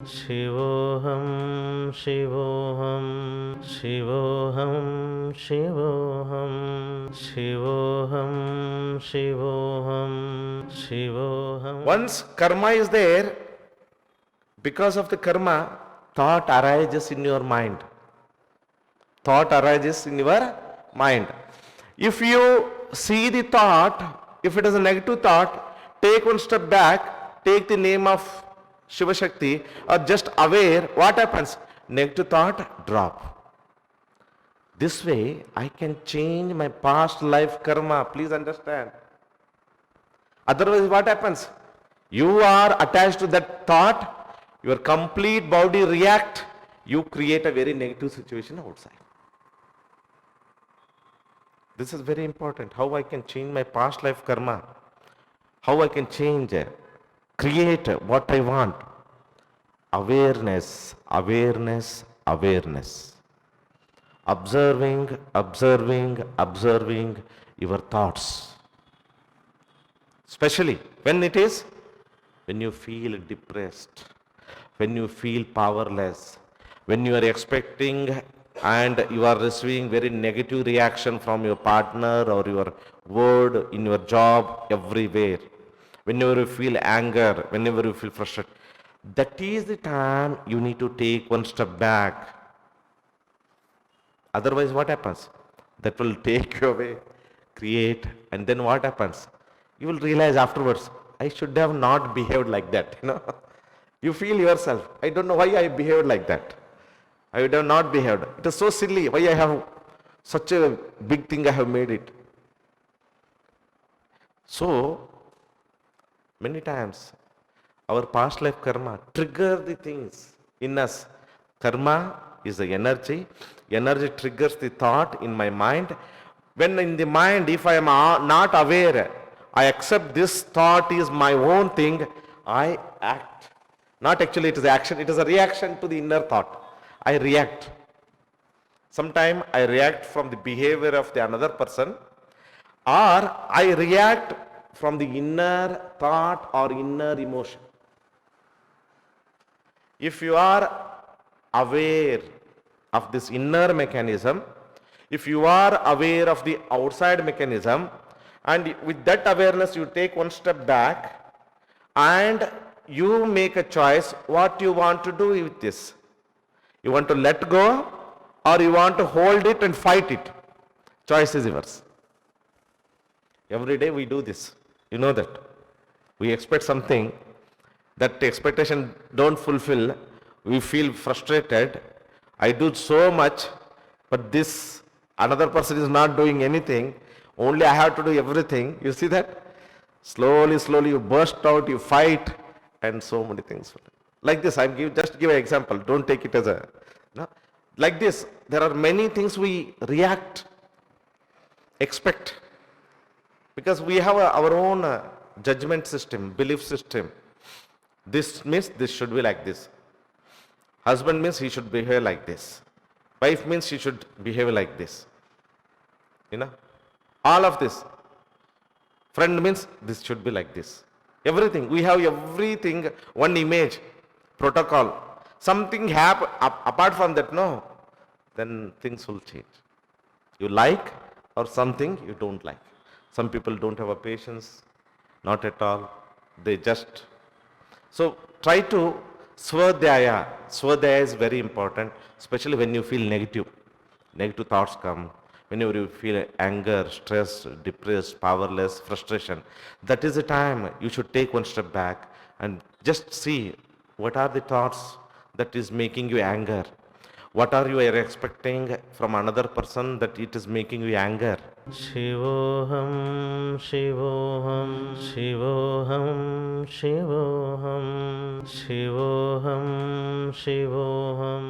शिवोऽहं शिवोऽहं शिवोऽहं शिवोऽहं शिवोऽहं शिवोऽहं शिवोऽहं. Once karma is there, because of the karma, thought arises in your mind. Thought arises in your mind. If you see the thought, if it is a negative thought, take one step back, take the name of Shiva Shakti, or just aware, what happens? Negative thought, drop. This way, I can change my past life karma. Please understand. Otherwise, what happens? You are attached to that thought, your complete body react, you create a very negative situation outside. This is very important. How I can change my past life karma. How I can change, create what I want. Awareness, awareness, awareness. Observing, observing, observing your thoughts. Especially when it is, when you feel depressed, when you feel powerless, when you are expecting and you are receiving very negative reaction from your partner or your word in your job, everywhere. Whenever you feel anger, whenever you feel frustrated, that is the time you need to take one step back. Otherwise, what happens? That will take you away, create, and then what happens? You will realize afterwards, I should have not behaved like that. You feel yourself, I don't know why I behaved like that. I would have not behaved. It is so silly. Why I have such a big thing I have made it. So, many times, our past life karma trigger the things in us. Karma is the energy. Energy triggers the thought in my mind. When in the mind, if I am not aware, I accept this thought is my own thing, I act. Not actually it is action, it is a reaction to the inner thought. I react. Sometimes I react from the behavior of the another person, or I react from the inner thought or inner emotion. If you are aware of this inner mechanism, if you are aware of the outside mechanism, and with that awareness you take one step back and you make a choice what you want to do with this. You want to let go or you want to hold it and fight it. Choice is yours. Every day we do this. You know that. We expect something, that expectation don't fulfill. We feel frustrated. I do so much, but this another person is not doing anything. Only I have to do everything. You see that? Slowly, slowly you burst out, you fight, and so many things. Like this, just give an example. Don't take it as a, no. Like this, there are many things we react, expect, because we have our own judgment system, belief system. This means this should be like this. Husband means he should behave like this. Wife means she should behave like this. All of this. Friend means this should be like this. Everything. We have everything, one image, protocol. Something happen apart from that, no. Then things will change. You like or something you don't like. Some people don't have a patience, not at all. They just. So try to swadhyaya. Swadhyaya is very important, especially when you feel negative. Negative thoughts come. Whenever you feel anger, stress, depressed, powerless, frustration, that is the time you should take one step back and just see what are the thoughts that is making you anger. What are you expecting from another person that it is making you anger? Shivoham, Shivoham, Shivoham, Shivoham, Shivoham, Shivoham.